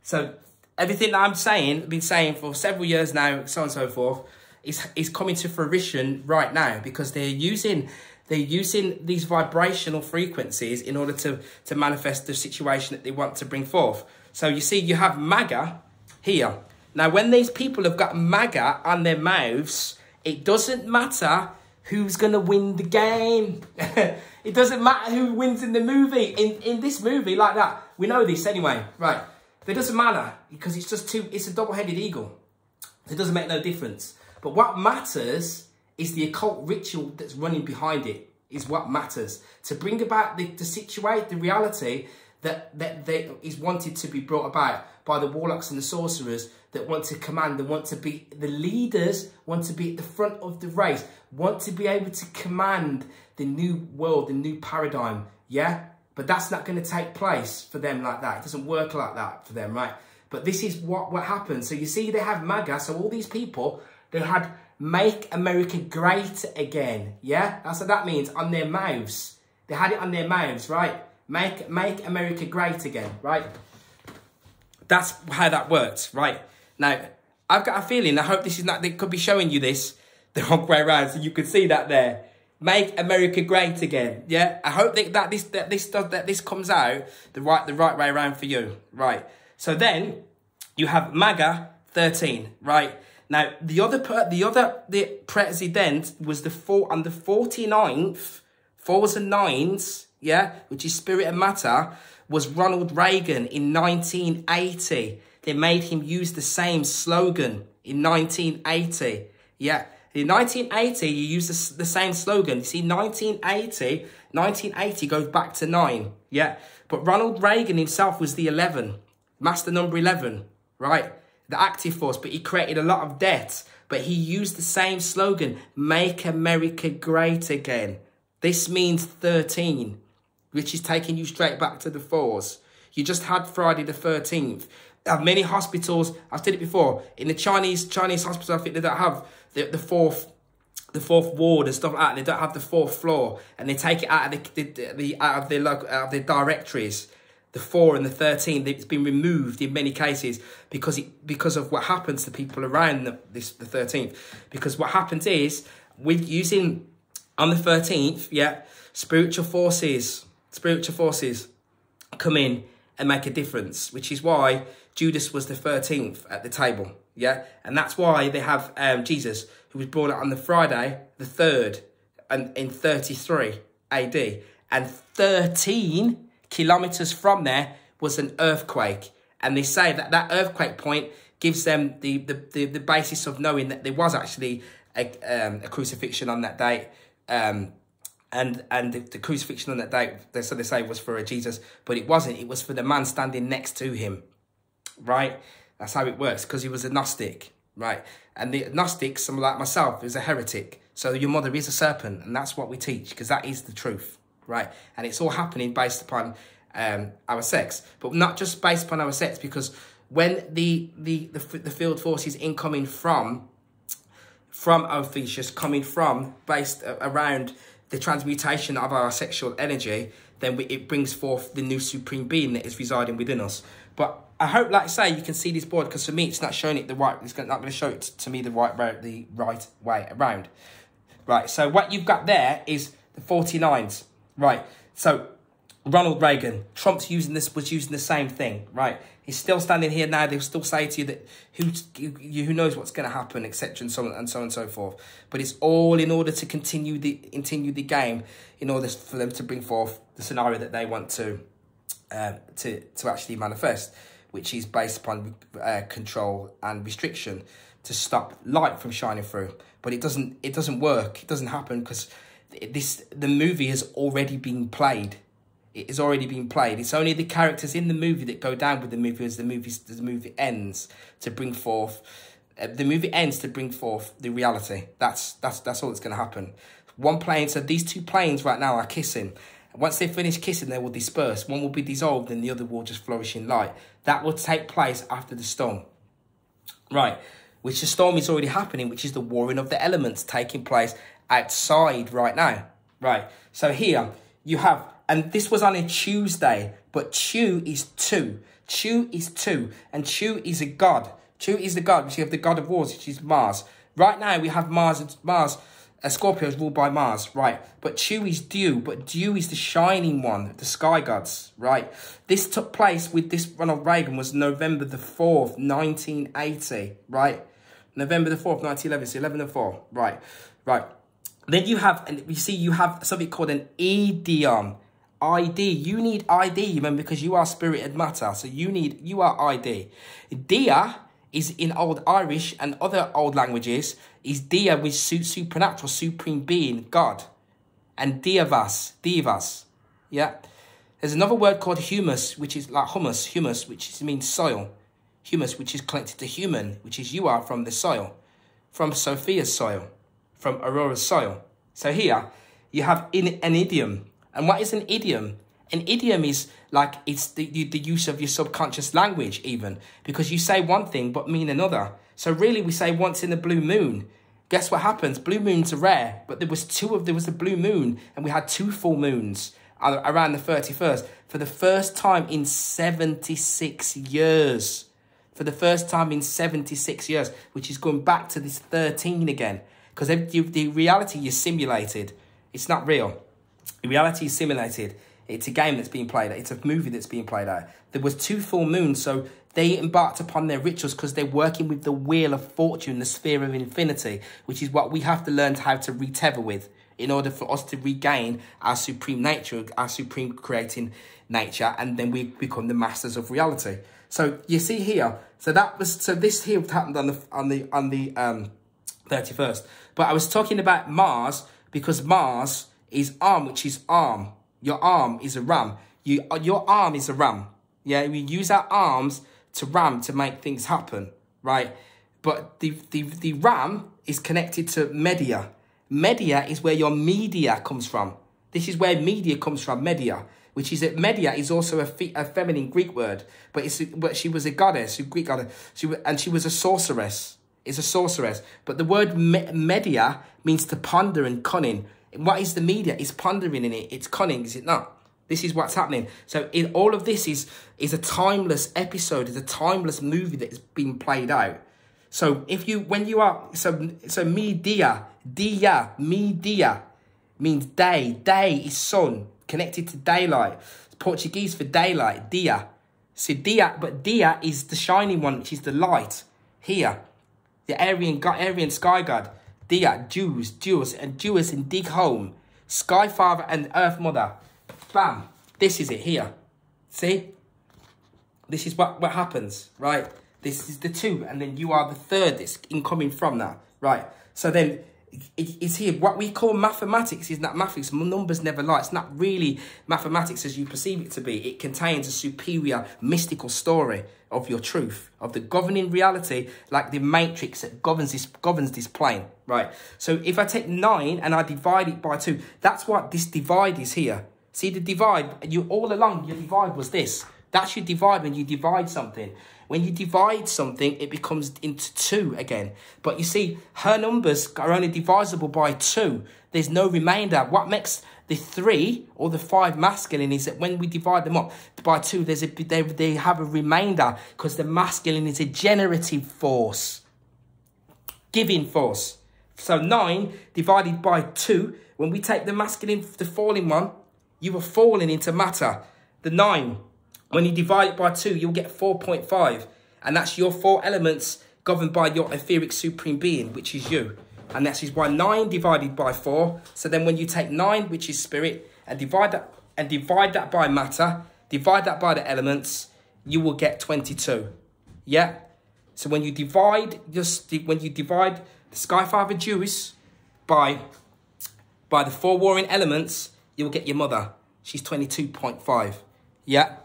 So everything that I'm saying, I've been saying for several years now, so on and so forth, is coming to fruition right now, because they're using these vibrational frequencies in order to manifest the situation that they want to bring forth. So you see, you have MAGA here. Now, when these people have got MAGA on their mouths, it doesn't matter who's going to win the game. It doesn't matter who wins in the movie. In this movie, like that, we know this anyway, right? It doesn't matter, because it's a double-headed eagle. It doesn't make no difference. But what matters is the occult ritual that's running behind it, is what matters. To bring about the reality that is wanted to be brought about by the warlocks and the sorcerers that want to command, that want to be the leaders, want to be at the front of the race, want to be able to command the new world, the new paradigm, yeah? But that's not going to take place for them like that. It doesn't work like that for them, right? But this is what happens. So you see, they have MAGA, so all these people, they had Make America Great Again, yeah? That's what that means, on their mouths. They had it on their mouths, right? Make America Great Again, right? That's how that works, right? Now, I've got a feeling, I hope this is not, they could be showing you this the wrong way around, so you could see that there. Make America Great Again, yeah? I hope that this comes out the right way around for you, right? So then, you have MAGA 13, right? Now, the president was on the 49th, 4s and 9s, yeah, which is Spirit and Matter, was Ronald Reagan in 1980. They made him use the same slogan in 1980, yeah. In 1980, you use the same slogan. You see, 1980 goes back to 9, yeah. But Ronald Reagan himself was the 11, master number 11, right? The active force, but he created a lot of debt. But he used the same slogan, Make America Great Again. This means 13, which is taking you straight back to the 4s. You just had Friday the 13th. Many hospitals, I've said it before, in the Chinese hospital, I think they don't have the fourth ward and stuff like that. They don't have the 4th floor, and they take it out of the directories. The 4 and the 13, it's been removed in many cases because of what happens to people around the 13th. Because what happens is, with using on the 13th, yeah, spiritual forces come in and make a difference, which is why Judas was the 13th at the table, yeah? And that's why they have Jesus, who was born on the Friday, the 3rd, and in 33 AD. And 13 kilometers from there was an earthquake. And they say that earthquake point gives them the basis of knowing that there was actually a crucifixion on that date. And the crucifixion on that date, they say was for Jesus, but it wasn't. It was for the man standing next to him, right? That's how it works, because he was a Gnostic, right? And the Gnostics, someone like myself, is a heretic. So your mother is a serpent, and that's what we teach, because that is the truth, right? And it's all happening based upon our sex, but not just based upon our sex, because when the field force is incoming from Ophiuchus, coming from based around the transmutation of our sexual energy, then it brings forth the new supreme being that is residing within us. But I hope, like I say, you can see this board, because for me, it's not showing it the right. It's not going to show it to me the right way around. Right. So what you've got there is the 49s. Right. So Ronald Reagan, Trump's was using the same thing. Right. He's still standing here now. They'll still say to you that who knows what's going to happen, etc., and so on and so forth. But it's all in order to continue the game, in order for them to bring forth the scenario that they want to actually manifest, which is based upon control and restriction to stop light from shining through. But it doesn't work. It doesn't happen because the movie has already been played. It has already been played. It's only the characters in the movie that go down with the movie as the movie ends to bring forth. The movie ends to bring forth the reality. That's all that's going to happen. One plane. So these two planes right now are kissing. Once they finish kissing, they will disperse. One will be dissolved, and the other will just flourish in light. That will take place after the storm, right? Which the storm is already happening, which is the warring of the elements taking place outside right now, right? So here you have. And this was on a Tuesday, but Chu is 2. Chu is 2, and Chu is a god. Chu is the god, which you have the god of wars, which is Mars. Right now, we have Mars, Scorpio is ruled by Mars, right? But Chu is Dew, but Dew is the shining one, the sky gods, right? This took place with this Ronald Reagan was November the 4th, 1980, right? November the 4th, 1911, so 11 and 4, right? Then you have, and you see, you have something called an idiom. ID. You need ID, remember, because you are spirited matter. So you are ID. Dia is in Old Irish and other old languages is Dia, with supernatural, supreme being, God. And Divas. Yeah. There's another word called humus, which is like humus, which means soil. Humus, which is connected to human, which is you are from the soil. From Sophia's soil. From Aurora's soil. So here you have an idiom. And what is an idiom? An idiom is like, it's the use of your subconscious language even. Because you say one thing but mean another. So really we say once in a blue moon. Guess what happens? Blue moons are rare. But there was a blue moon. And we had 2 full moons around the 31st. For the first time in 76 years. For the first time in 76 years. Which is going back to this 13 again. Because the reality is simulated. It's not real. Reality is simulated. It's a game that's being played out. It's a movie that's being played out. There was 2 full moons, so they embarked upon their rituals because they're working with the wheel of fortune, the sphere of infinity, which is what we have to learn how to retether with in order for us to regain our supreme nature, our supreme creating nature, and then we become the masters of reality. So you see here, this here happened on the 31st. But I was talking about Mars because Mars is arm, which is arm. Your arm is a ram. Your arm is a ram. Yeah, we use our arms to ram to make things happen, right? But the ram is connected to media. Media is where your media comes from. This is where media comes from, media, which is that media is also a feminine Greek word, but she was a goddess, a Greek goddess, she was a sorceress. It's a sorceress. But the word media means to ponder and cunning. What is the media? It's pondering in it. It's cunning, is it not? This is what's happening. So all of this is a timeless episode. It's a timeless movie that is being played out. So media means day. Day is sun, connected to daylight. It's Portuguese for daylight, dia. So dia is the shining one, which is the light. Here, the Aryan sky god. Dia, Jews and dig home. Sky Father and Earth Mother. Bam. This is it here. See? This is what happens, right? This is the 2, and then you are the 3rd that's incoming from that, right? So then it's here. What we call mathematics is not mathematics. Numbers never lie. It's not really mathematics as you perceive it to be. It contains a superior mystical story of your truth, of the governing reality, like the matrix that governs this plane, right? So if I take 9 and I divide it by 2, that's what this divide is here. See the divide? All along, your divide was this. That's your divide when you divide something. When you divide something, it becomes into 2 again. But you see, her numbers are only divisible by 2. There's no remainder. What makes the 3 or the 5 masculine is that when we divide them up by 2, they have a remainder, because the masculine is a generative force, giving force. So 9 divided by 2, when we take the masculine, the falling one, you are falling into matter. The 9, when you divide it by 2, you'll get 4.5. And that's your 4 elements governed by your etheric supreme being, which is you. And that is why 9 divided by 4. So then when you take 9, which is spirit, and divide that by matter, divide that by the elements, you will get 22. Yeah? So when you divide the Sky Father Jewess by the 4 warring elements, you'll get your mother. She's 22.5. Yeah?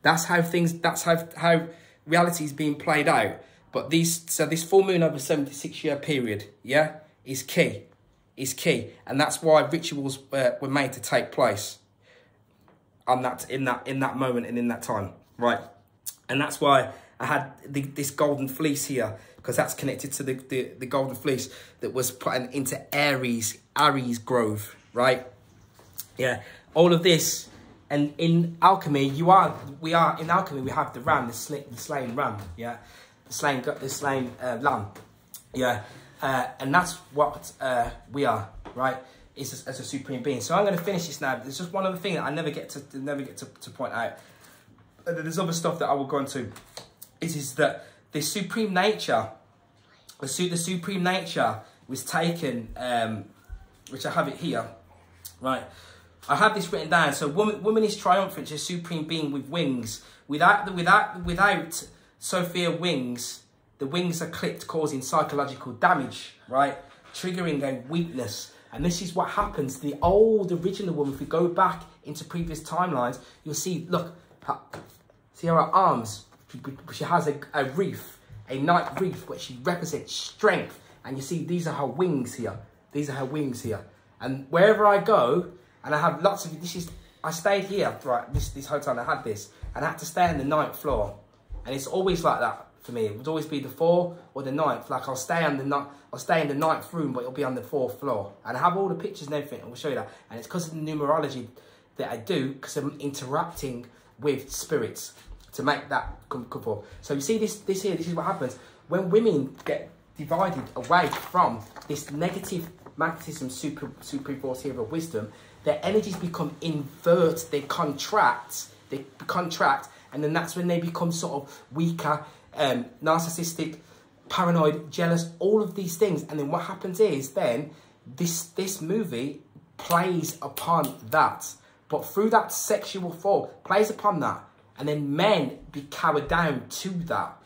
That's how reality is being played out. But this full moon over a 76-year period, yeah, is key. Is key. And that's why rituals were made to take place on in that moment and in that time. Right. And that's why I had this golden fleece here, because that's connected to the golden fleece that was put into Aries Grove, right? Yeah. All of this. And in alchemy, we have the ram, the slain ram, yeah, the slain lamb, yeah, and that's what we are, right? As a supreme being. So I'm going to finish this now. There's just one other thing that I never get to point out. There's other stuff that I will go into. Is that the supreme nature, the supreme nature was taken, which I have it here, right? I have this written down. So woman is triumphant, a supreme being with wings. Without Sophia wings, the wings are clipped, causing psychological damage, right? Triggering a weakness. And this is what happens. The old original woman, if we go back into previous timelines, you'll see, look, see her arms. She has a wreath, a night wreath, which she represents strength. And you see, these are her wings here. These are her wings here. And wherever I go, and I have lots of, I stayed here, right, this hotel, and I had this, and I had to stay on the 9th floor. And it's always like that for me. It would always be the 4th or the 9th. Like I'll stay in the 9th room, but it'll be on the 4th floor. And I have all the pictures and everything, and we'll show you that. And it's because of the numerology that I do, because I'm interacting with spirits to make that come forth. So you see this here, this is what happens. When women get divided away from this negative magnetism, supreme force here of wisdom, their energies become invert, they contract, and then that's when they become sort of weaker, narcissistic, paranoid, jealous, all of these things. And then what happens is then this movie plays upon that, but through that sexual form, plays upon that, and then men be carried down to that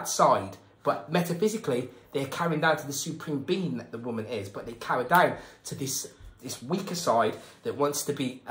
side. But metaphysically, they're carrying down to the supreme being that the woman is, but they carry down to this weaker side that wants to be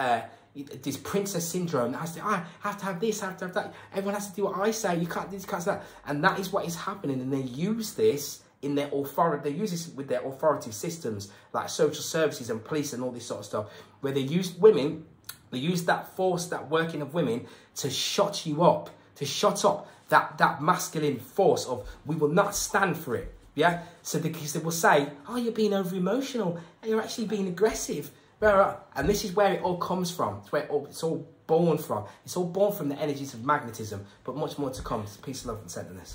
this princess syndrome that has to, I have to have this, I have to have that. Everyone has to do what I say. You can't do this, you can't do that. And that is what is happening. And they use this in their authority. They use this with their authoritative systems like social services and police and all this sort of stuff, where they use women. They use that force, that working of women, to shut you up, to shut up that masculine force of, we will not stand for it. Yeah, so because they will say, oh, you're being over emotional and you're actually being aggressive. And this is where it all comes from. It's where it's all born from. It's all born from the energies of magnetism, but much more to come. Peace, love, and centeredness.